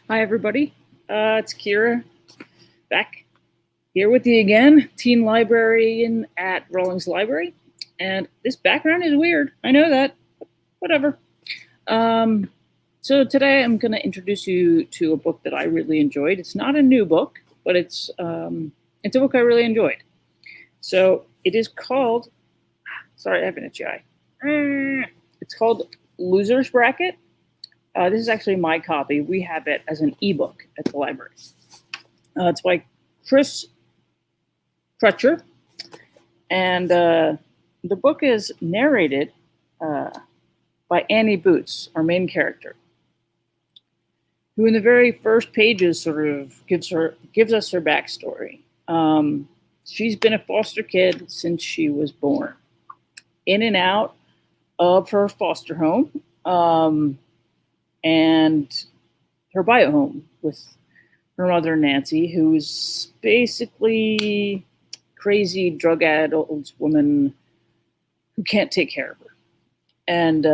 Hi, everybody. It's Ciara back here with you again, teen librarian at Rawlings Library. And this background is weird. I know that. Whatever. Um, so today I'm going to introduce you to a book that I really enjoyed. It's not a new book, but it's a book I really enjoyed. So it is called. Sorry, I have an itchy eye. It's called Loser's Bracket. This is actually my copy. We have it as an ebook at the library. It's by Chris Crutcher, and the book is narrated uh, by Annie Boots, our main character, who in the very first pages sort of gives us her backstory. She's been a foster kid since she was born, in and out of her foster home and her bio home with her mother Nancy, who's basically crazy drug-addled woman who can't take care of her. And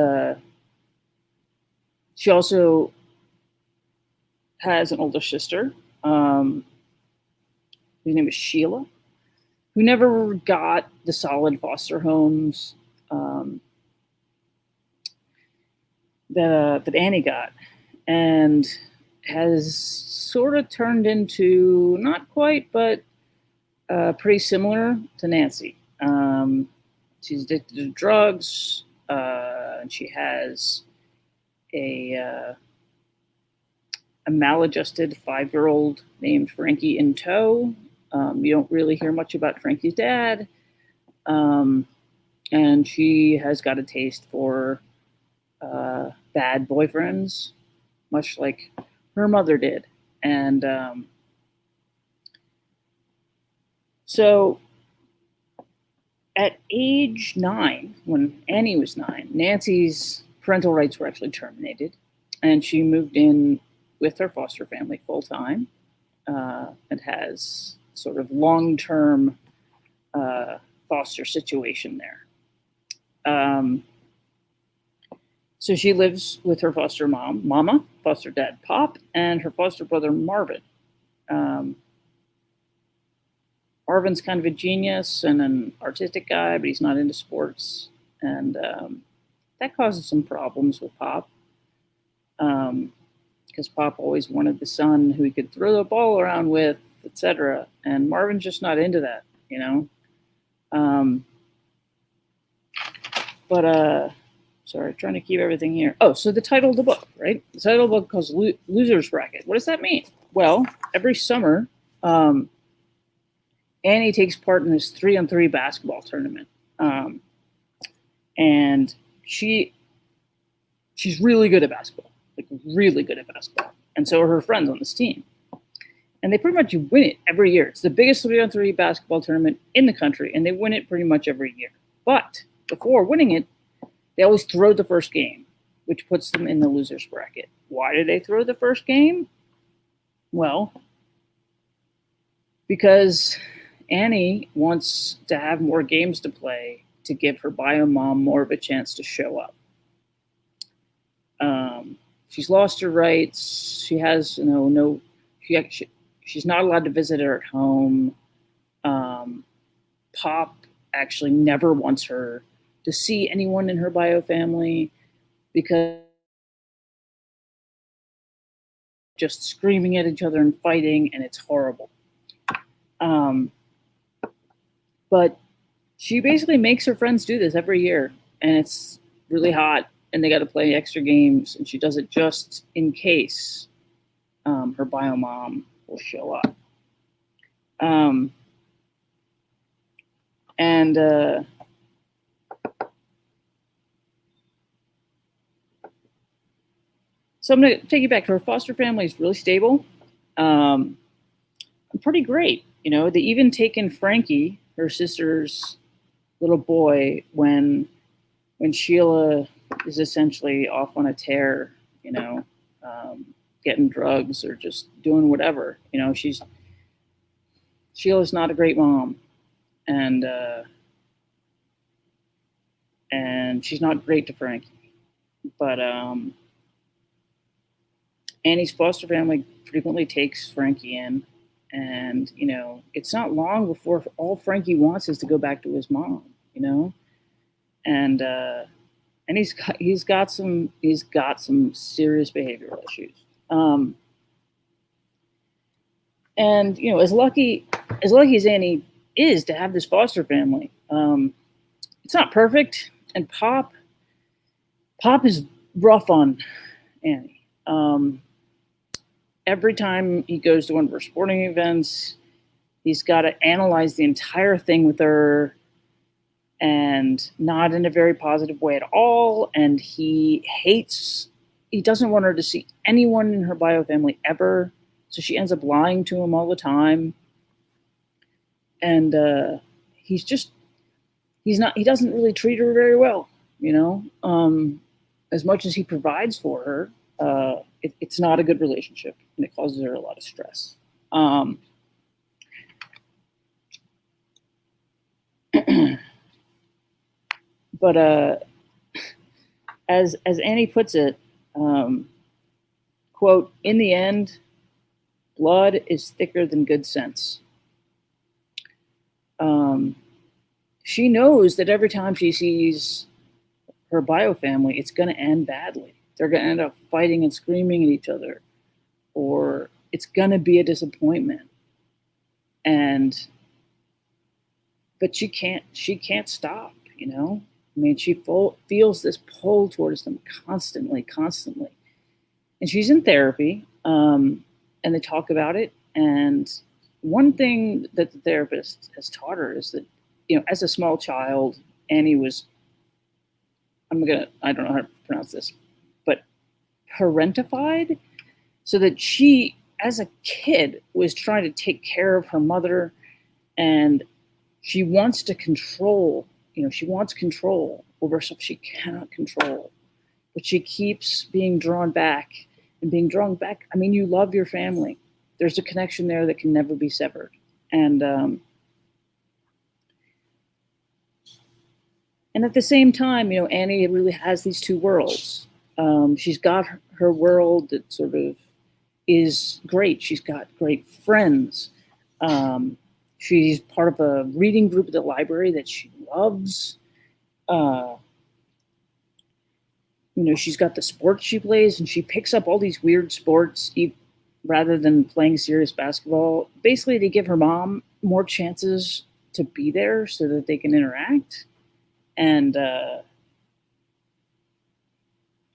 she also has an older sister, whose name is Sheila, who never got the solid foster homes that Annie got, and has sort of turned into, not quite, but pretty similar to Nancy. She's addicted to drugs, and she has a maladjusted 5-year-old named Frankie in tow. You don't really hear much about Frankie's dad, and she has got a taste for bad boyfriends, much like her mother did. And so at age 9, when Annie was 9, Nancy's parental rights were actually terminated, and she moved in with her foster family full time, and has sort of long term foster situation there. So she lives with her foster Mama, foster dad, Pop, and her foster brother, Marvin. Um, Marvin's kind of a genius and an artistic guy, but he's not into sports. And that causes some problems with Pop. Because Pop always wanted the son who he could throw the ball around with, etc. And Marvin's just not into that, you know? But sorry, trying to keep everything here. Oh, so the title of the book, right? The title of the book is Loser's Bracket. What does that mean? Well, every summer, Annie takes part in this 3-on-3 basketball tournament. And she's really good at basketball, like really good at basketball. And so are her friends on this team. And they pretty much win it every year. It's the biggest 3-on-3 basketball tournament in the country, and they win it pretty much every year. But before winning it, they always throw the first game, which puts them in the loser's bracket. Why do they throw the first game? Well, because Annie wants to have more games to play to give her bio mom more of a chance to show up. She's lost her rights. She has she's not allowed to visit her at home. Pop actually never wants her to see anyone in her bio family because just screaming at each other and fighting, and it's horrible. But she basically makes her friends do this every year, and it's really hot, and they got to play extra games, and she does it just in case her bio mom will show up. And so I'm going to take you back. Her foster family is really stable, and pretty great. You know, they even take in Frankie, her sister's little boy, when Sheila is essentially off on a tear. You know, getting drugs or just doing whatever. You know, Sheila's not a great mom, and she's not great to Frankie, but Annie's foster family frequently takes Frankie in, and it's not long before all Frankie wants is to go back to his mom. And he's got some serious behavioral issues. And as lucky as Annie is to have this foster family, it's not perfect. And Pop is rough on Annie. Every time he goes to one of her sporting events, he's got to analyze the entire thing with her, and not in a very positive way at all. And he doesn't want her to see anyone in her bio family ever. So she ends up lying to him all the time. And he doesn't really treat her very well, as much as he provides for her. It's not a good relationship, and it causes her a lot of stress. But as Annie puts it, quote, "In the end, blood is thicker than good sense." She knows that every time she sees her bio family, it's going to end badly. They're going to end up fighting and screaming at each other, or it's going to be a disappointment. But she can't stop. I mean, she feels this pull towards them constantly, and she's in therapy, and they talk about it. And one thing that the therapist has taught her is that, as a small child, Annie was, I don't know how to pronounce this, but parentified, so that she, as a kid, was trying to take care of her mother, and she wants to control, she wants control over stuff she cannot control, but she keeps being drawn back and being drawn back. I mean, you love your family. There's a connection there that can never be severed. And at the same time, Annie really has these two worlds. She's got her world that sort of is great. She's got great friends. She's part of a reading group at the library that she loves. She's got the sports she plays, and she picks up all these weird sports rather than playing serious basketball, basically to give her mom more chances to be there so that they can interact. And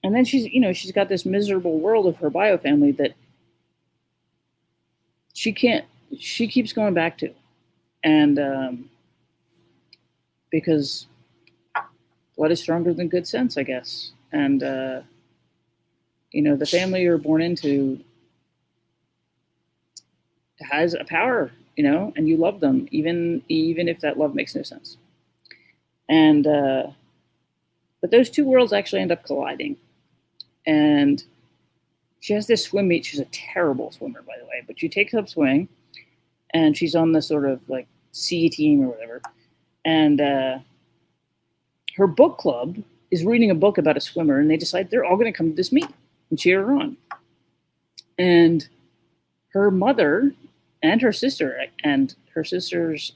then she's got this miserable world of her bio family that she keeps going back to. And because blood is stronger than good sense, I guess. And the family you're born into has a power, and you love them, even if that love makes no sense. And but those two worlds actually end up colliding. And she has this swim meet. She's a terrible swimmer, by the way, but she takes up swimming, and she's on the sort of like C team or whatever. And her book club is reading a book about a swimmer, and they decide they're all going to come to this meet and cheer her on. And her mother and her sister and her sister's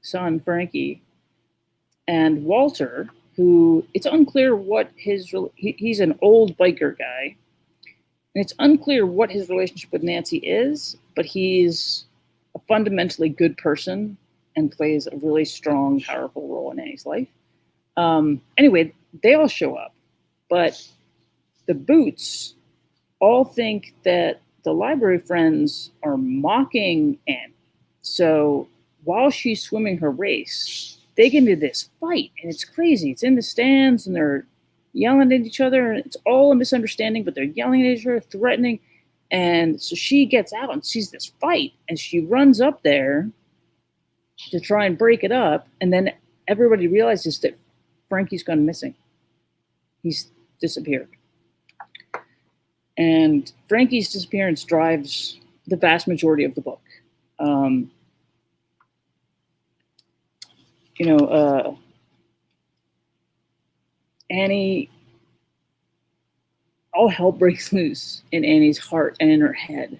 son, Frankie, and Walter, who it's unclear what he's an old biker guy, and it's unclear what his relationship with Nancy is, but he's a fundamentally good person and plays a really strong, powerful role in Annie's life. Anyway, they all show up, but the Boots all think that the library friends are mocking Annie. So while she's swimming her race, they get into this fight, and it's crazy. It's in the stands, and they're yelling at each other, and it's all a misunderstanding, but they're yelling at each other, threatening. And so she gets out and sees this fight, and she runs up there to try and break it up. And then everybody realizes that Frankie's gone missing. He's disappeared. And Frankie's disappearance drives the vast majority of the book. Annie all hell breaks loose in Annie's heart and in her head.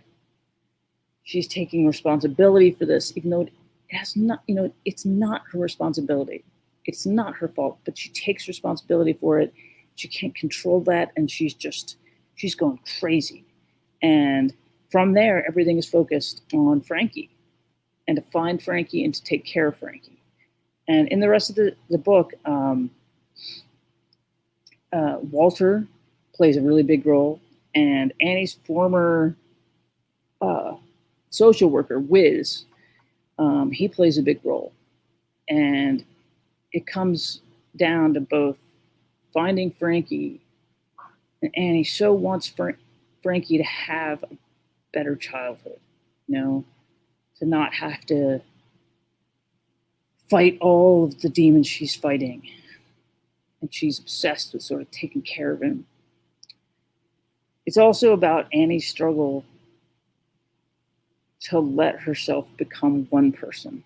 She's taking responsibility for this, even though it has not, it's not her responsibility. It's not her fault, but she takes responsibility for it. She can't control that, and she's going crazy. And from there, everything is focused on Frankie and to find Frankie and to take care of Frankie. And in the rest of the book, Walter plays a really big role, and Annie's former social worker, Wiz, he plays a big role. And it comes down to both finding Frankie, and Annie so wants Frankie to have a better childhood, to not have to fight all of the demons she's fighting. And she's obsessed with sort of taking care of him. It's also about Annie's struggle to let herself become one person,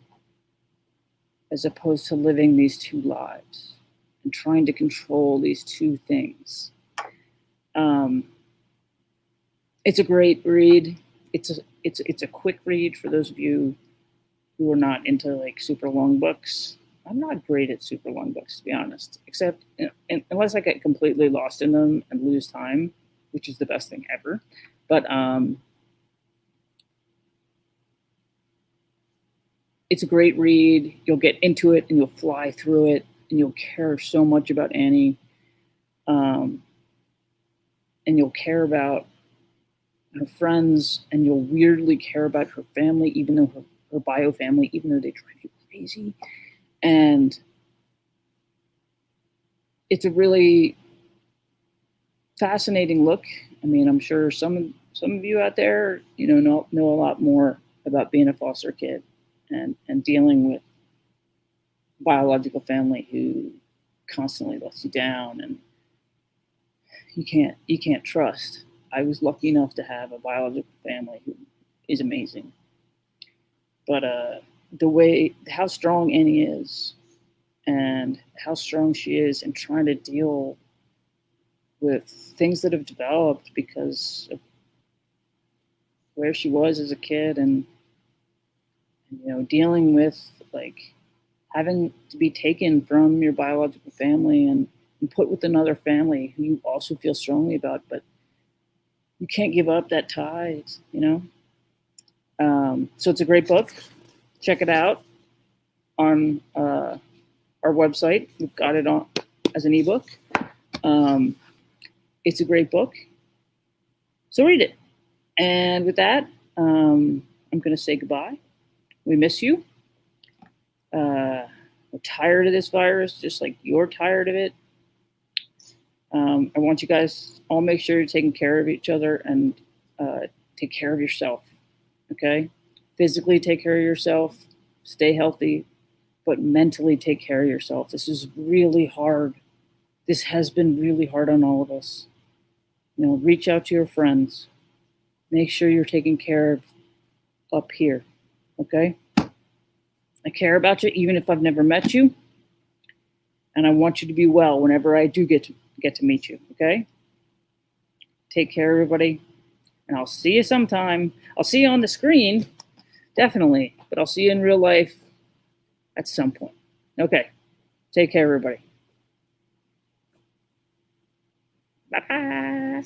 as opposed to living these two lives and trying to control these two things. It's a great read. It's a quick read for those of you who are not into like super long books. I'm not great at super long books, to be honest, except unless I get completely lost in them and lose time, which is the best thing ever. But it's a great read. You'll get into it and you'll fly through it, and you'll care so much about Annie. And you'll care about her friends, and you'll weirdly care about her family, even though her bio family, even though they drive you crazy. And it's a really fascinating look. I mean, I'm sure some of you out there, know a lot more about being a foster kid and dealing with biological family who constantly lets you down and you can't trust. I was lucky enough to have a biological family who is amazing. But how strong Annie is and how strong she is in trying to deal with things that have developed because of where she was as a kid, and dealing with like having to be taken from your biological family and put with another family who you also feel strongly about, but you can't give up that tie, So it's a great book. Check it out on our website. We've got it on as an ebook. It's a great book, so read it. And with that, I'm going to say goodbye. We miss you. We're tired of this virus, just like you're tired of it. I want you guys all make sure you're taking care of each other and take care of yourself. Okay? Physically take care of yourself, stay healthy, but mentally take care of yourself. This is really hard. This has been really hard on all of us. Reach out to your friends. Make sure you're taken care of up here. Okay? I care about you even if I've never met you. And I want you to be well whenever I do get to meet you. Okay? Take care, everybody. And I'll see you sometime. I'll see you on the screen, definitely. But I'll see you in real life at some point. Okay. Take care, everybody. Bye-bye.